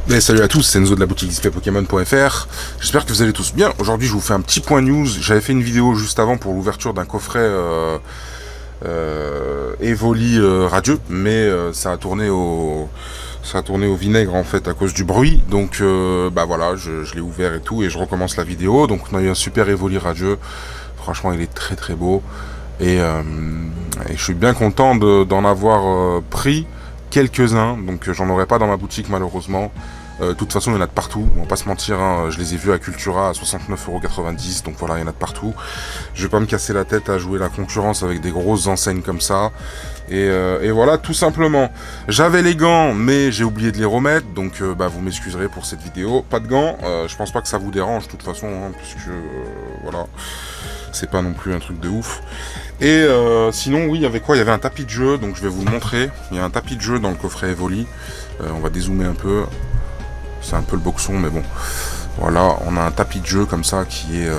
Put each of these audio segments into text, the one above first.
Mais salut à tous, c'est Enzo de la boutique displaypokémon.fr. J'espère que vous allez tous bien. Aujourd'hui, je vous fais un petit point news. J'avais fait une vidéo juste avant pour l'ouverture d'un coffret Evoli radieux, mais ça a tourné au vinaigre en fait à cause du bruit. Donc bah voilà, je l'ai ouvert et tout, et je recommence la vidéo. Donc on a eu un super Evoli radieux. Franchement, il est très très beau, et je suis bien content d'en avoir pris quelques-uns. Donc j'en aurai pas dans ma boutique malheureusement. De toute façon, il y en a de partout, on va pas se mentir, hein. Je les ai vus à Cultura à 69,90 €, donc voilà, il y en a de partout. Je vais pas me casser la tête à jouer la concurrence avec des grosses enseignes comme ça. Et voilà, tout simplement. J'avais les gants, mais j'ai oublié de les remettre, donc bah, vous m'excuserez pour cette vidéo. Pas de gants, je pense pas que ça vous dérange de toute façon, hein, puisque voilà, c'est pas non plus un truc de ouf. Et sinon, oui, il y avait quoi? Il y avait un tapis de jeu, donc je vais vous le montrer. Il y a un tapis de jeu dans le coffret Evoli. On va dézoomer un peu. C'est un peu le boxon, mais bon. Voilà, on a un tapis de jeu comme ça qui est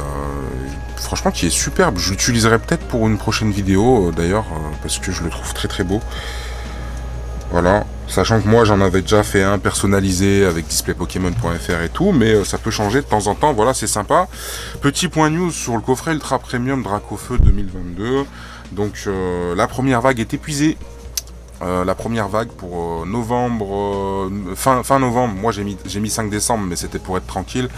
franchement qui est superbe. Je l'utiliserai peut-être pour une prochaine vidéo d'ailleurs, parce que je le trouve très très beau. Voilà, sachant que moi j'en avais déjà fait un personnalisé avec displaypokémon.fr et tout, mais ça peut changer de temps en temps. Voilà, c'est sympa. Petit point news sur le coffret Ultra Premium Dracofeu 2022. Donc la première vague est épuisée. La première vague pour novembre, fin novembre, moi j'ai mis 5 décembre, mais c'était pour être tranquille.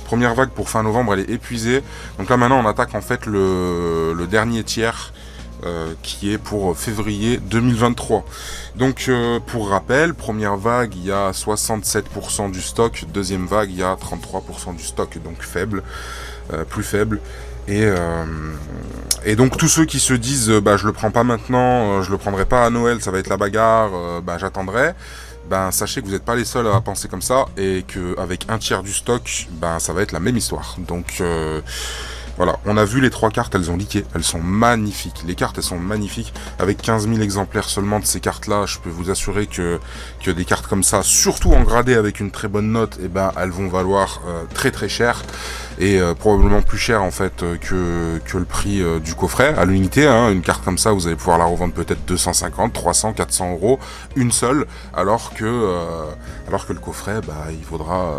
Première vague pour fin novembre, elle est épuisée. Donc là maintenant on attaque en fait le dernier tiers qui est pour février 2023. Donc pour rappel, première vague il y a 67% du stock, deuxième vague il y a 33% du stock, donc faible, plus faible. Et donc tous ceux qui se disent bah je le prends pas maintenant, je le prendrai pas à Noël, ça va être la bagarre, bah j'attendrai, ben sachez que vous n'êtes pas les seuls à penser comme ça, et que avec un tiers du stock, ben ça va être la même histoire. Donc voilà, on a vu les 3 cartes, elles ont leaké, elles sont magnifiques, les cartes elles sont magnifiques, avec 15 000 exemplaires seulement de ces cartes là, je peux vous assurer que des cartes comme ça, surtout en gradé avec une très bonne note, et ben elles vont valoir très très cher, et probablement plus cher en fait que le prix du coffret à l'unité, hein. Une carte comme ça vous allez pouvoir la revendre peut-être 250, 300, 400 €, une seule, alors que le coffret bah il faudra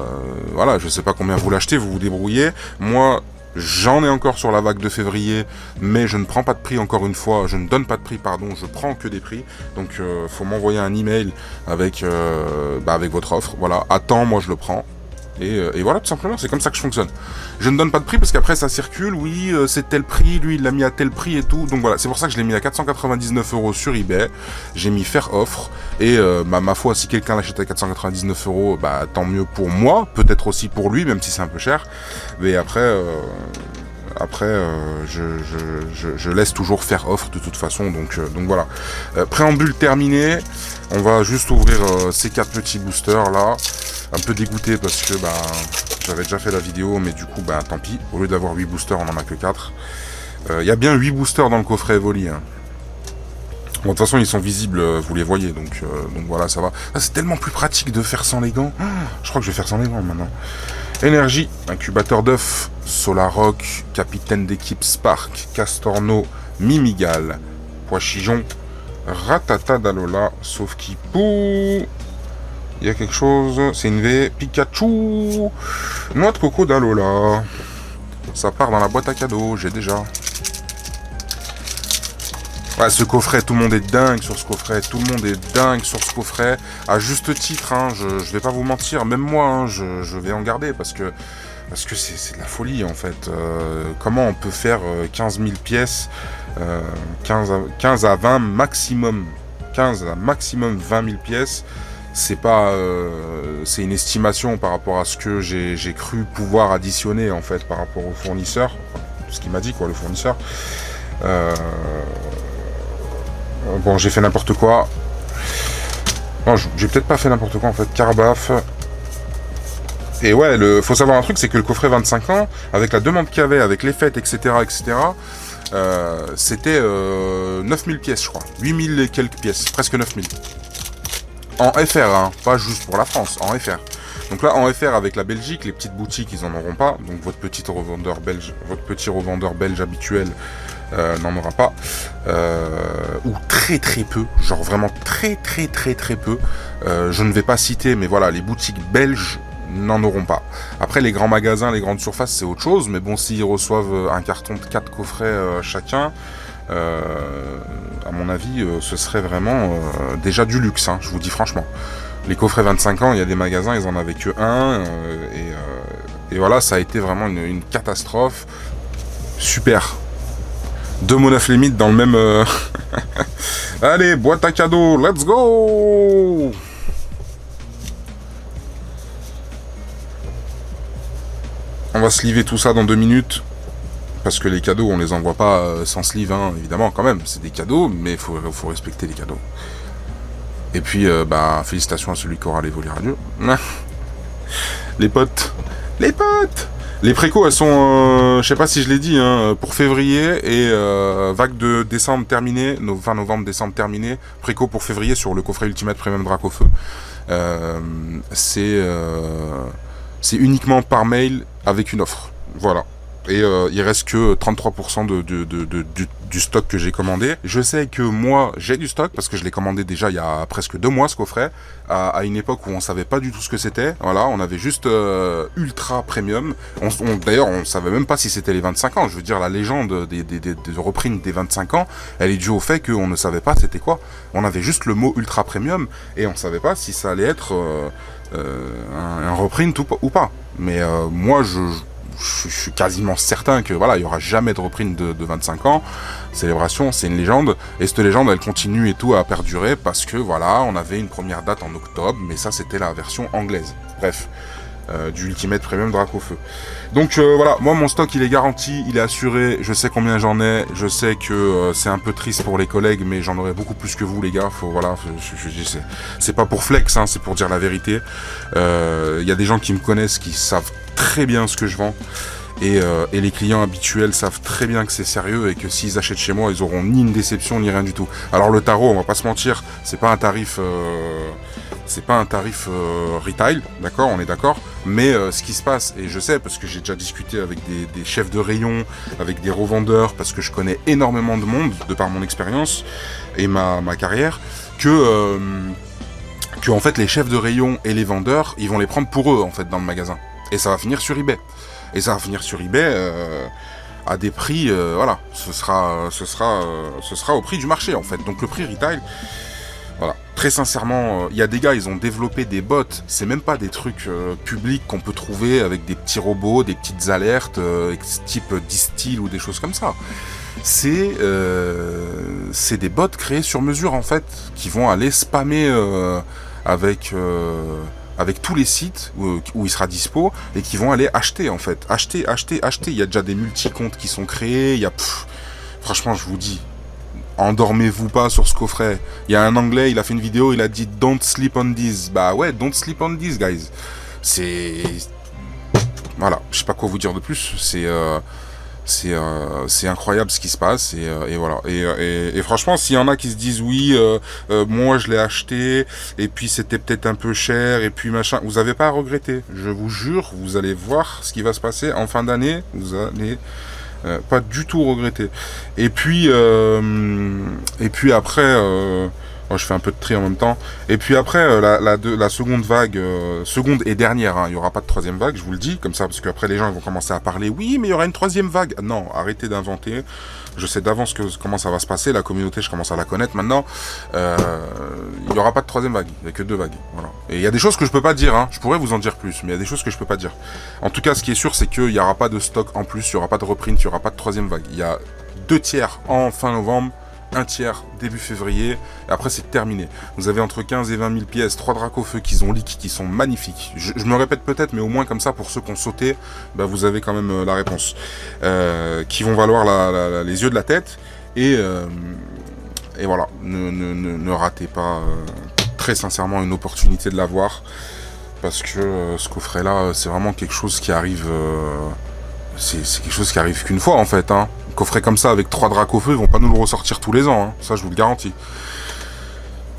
voilà, je sais pas combien vous l'achetez, vous vous débrouillez. Moi j'en ai encore sur la vague de février, mais je ne prends pas de prix, encore une fois, je ne donne pas de prix, pardon, je prends que des prix. Donc faut m'envoyer un email avec votre offre, voilà, à temps, moi je le prends. Et voilà, tout simplement, c'est comme ça que je fonctionne. Je ne donne pas de prix parce qu'après ça circule, oui, c'est tel prix, lui il l'a mis à tel prix et tout. Donc voilà, c'est pour ça que je l'ai mis à 499 € sur eBay. J'ai mis faire offre. Et ma foi, si quelqu'un l'achète à 499 €, bah tant mieux pour moi, peut-être aussi pour lui, même si c'est un peu cher. Mais après, je laisse toujours faire offre de toute façon. Donc voilà. Préambule terminé. On va juste ouvrir ces 4 petits boosters là. Un peu dégoûté parce que bah j'avais déjà fait la vidéo, mais du coup bah tant pis, au lieu d'avoir 8 boosters on en a que 4. Il y a bien 8 boosters dans le coffret Evoli, hein. Bon, de toute façon ils sont visibles, vous les voyez, donc voilà, ça va. Ah, c'est tellement plus pratique de faire sans les gants. Je crois que je vais faire sans les gants maintenant. Énergie, incubateur d'œufs, Solaroc, capitaine d'équipe Spark, Castorno, Mimigal, Poichijon, Ratata d'Alola, sauf qui pou. Il y a quelque chose, c'est une V, Pikachu, noix de coco d'Alola. Ça part dans la boîte à cadeaux, j'ai déjà. Ouais, ce coffret, tout le monde est dingue sur ce coffret, tout le monde est dingue sur ce coffret, à juste titre, hein, je vais pas vous mentir, même moi, hein, je vais en garder, parce que c'est de la folie, en fait. Comment on peut faire 15 000 pièces, 15 à 20 maximum, 15 à maximum 20 000 pièces, c'est pas, c'est une estimation par rapport à ce que j'ai cru pouvoir additionner en fait par rapport au fournisseur, ce qu'il m'a dit quoi, le fournisseur. Bon, j'ai fait n'importe quoi. Non, j'ai peut-être pas fait n'importe quoi en fait. Carbaf. Et ouais, faut savoir un truc, c'est que le coffret 25 ans, avec la demande qu'il y avait, avec les fêtes, etc., c'était 9000 pièces, je crois. 8000 et quelques pièces, presque 9000. En FR, hein, pas juste pour la France, en FR. Donc là, en FR avec la Belgique, les petites boutiques, ils en auront pas. Donc votre petit revendeur belge habituel, n'en aura pas, ou très très peu, genre vraiment très peu. Je ne vais pas citer, mais voilà, les boutiques belges n'en auront pas. Après, les grands magasins, les grandes surfaces, c'est autre chose, mais bon, s'ils reçoivent un carton de 4 coffrets chacun, à mon avis, ce serait vraiment déjà du luxe, hein, je vous dis franchement. Les coffrets 25 ans, il y a des magasins, ils en avaient que un, et voilà, ça a été vraiment une catastrophe. Super. 2 monoflémites dans le même... Allez, boîte à cadeaux, let's go! On va sleever tout ça dans 2 minutes. Parce que les cadeaux, on les envoie pas sans sleeve, hein, évidemment, quand même. C'est des cadeaux, mais il faut respecter les cadeaux. Et puis, félicitations à celui qui aura les volets radieux. Les potes. Les potes. Les précos, elles sont, je sais pas si je l'ai dit, hein, pour février et vague de décembre terminée, fin novembre-décembre terminée, préco pour février sur le coffret Ultimate Premium Dracofeu. C'est uniquement par mail avec une offre. Voilà. Et il reste que 33% du stock que j'ai commandé. Je sais que moi, j'ai du stock, parce que je l'ai commandé déjà il y a presque 2 mois, ce coffret, à une époque où on savait pas du tout ce que c'était. Voilà, on avait juste ultra premium. D'ailleurs, on savait même pas si c'était les 25 ans. Je veux dire, la légende des reprints des 25 ans, elle est due au fait qu'on ne savait pas c'était quoi. On avait juste le mot ultra premium, et on savait pas si ça allait être un reprint ou pas. Mais moi, je suis quasiment certain que voilà, il y aura jamais de reprint de 25 ans. Célébration, c'est une légende, et cette légende, elle continue et tout à perdurer parce que voilà, on avait une première date en octobre, mais ça c'était la version anglaise. Bref, du Ultimate Premium Dracofeu. Donc voilà, moi mon stock il est garanti, il est assuré, je sais combien j'en ai, je sais que c'est un peu triste pour les collègues, mais j'en aurai beaucoup plus que vous les gars. C'est pas pour flex, hein, c'est pour dire la vérité. Y a des gens qui me connaissent, qui savent très bien ce que je vends, et les clients habituels savent très bien que c'est sérieux et que s'ils achètent chez moi, ils auront ni une déception ni rien du tout. Alors le tarot, on va pas se mentir, c'est pas un tarif retail, d'accord, on est d'accord, mais ce qui se passe, et je sais parce que j'ai déjà discuté avec des chefs de rayon, avec des revendeurs, parce que je connais énormément de monde de par mon expérience et ma carrière, que en fait les chefs de rayon et les vendeurs, ils vont les prendre pour eux en fait dans le magasin. Et ça va finir sur eBay. Et ça va finir sur eBay à des prix, voilà, ce sera au prix du marché en fait. Donc le prix retail, voilà. Très sincèrement, il y a des gars, ils ont développé des bots. C'est même pas des trucs publics qu'on peut trouver avec des petits robots, des petites alertes, type Distill ou des choses comme ça. C'est des bots créés sur mesure en fait, qui vont aller spammer avec tous les sites où il sera dispo, et qui vont aller acheter en fait. Acheter. Il y a déjà des multi-comptes qui sont créés, franchement je vous dis, endormez-vous pas sur ce coffret. Il y a un anglais, il a fait une vidéo, il a dit don't sleep on this. Bah ouais, don't sleep on this guys. Voilà, je sais pas quoi vous dire de plus, c'est incroyable ce qui se passe, et voilà. Et franchement, s'il y en a qui se disent oui, moi je l'ai acheté et puis c'était peut-être un peu cher et puis machin, vous avez pas à regretter. Je vous jure, vous allez voir ce qui va se passer en fin d'année. Vous allez pas du tout regretter. Et puis après. Moi, je fais un peu de tri en même temps. Et puis après, la seconde vague, seconde et dernière, hein, il n'y aura pas de troisième vague, je vous le dis, comme ça, parce qu'après les gens ils vont commencer à parler, oui, mais il y aura une troisième vague. Non, arrêtez d'inventer. Je sais d'avance comment ça va se passer, la communauté, je commence à la connaître maintenant. Il n'y aura pas de troisième vague, il n'y a que 2 vagues. Voilà. Et il y a des choses que je peux pas dire, hein. Je pourrais vous en dire plus, mais il y a des choses que je peux pas dire. En tout cas, ce qui est sûr, c'est qu'il n'y aura pas de stock en plus, il n'y aura pas de reprint, il n'y aura pas de troisième vague. Il y a 2 tiers en fin novembre, 1 tiers début février, et après c'est terminé. Vous avez entre 15 et 20 000 pièces, 3 Dracofeu qui sont leak, qui sont magnifiques. Je me répète peut-être, mais au moins comme ça, pour ceux qui ont sauté, bah, vous avez quand même la réponse. Qui vont valoir les yeux de la tête, et voilà, ne ratez pas très sincèrement une opportunité de l'avoir, parce que ce coffret-là, c'est vraiment quelque chose qui arrive... c'est quelque chose qui arrive qu'une fois en fait, hein. Coffret comme ça avec 3 Dracofeu, ils vont pas nous le ressortir tous les ans, hein. Ça je vous le garantis.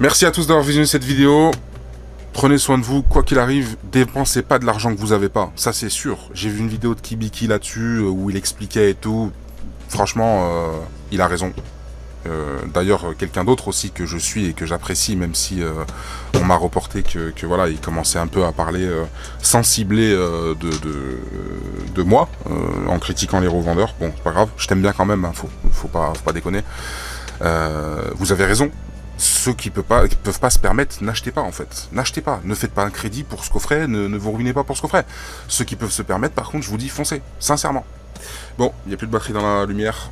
Merci à tous d'avoir visionné cette vidéo. Prenez soin de vous, quoi qu'il arrive, dépensez pas de l'argent que vous avez pas, ça c'est sûr. J'ai vu une vidéo de Kibiki là-dessus où il expliquait et tout. Franchement, il a raison. D'ailleurs, quelqu'un d'autre aussi que je suis et que j'apprécie, même si on m'a reporté que voilà, il commençait un peu à parler sans cibler de moi, en critiquant les revendeurs. Bon, c'est pas grave, je t'aime bien quand même, hein, faut pas déconner. Vous avez raison. Ceux qui peuvent pas se permettre, n'achetez pas en fait. N'achetez pas. Ne faites pas un crédit pour ce coffret, ne vous ruinez pas pour ce coffret. Ceux qui peuvent se permettre, par contre, je vous dis, foncez, sincèrement. Bon, il n'y a plus de batterie dans la lumière.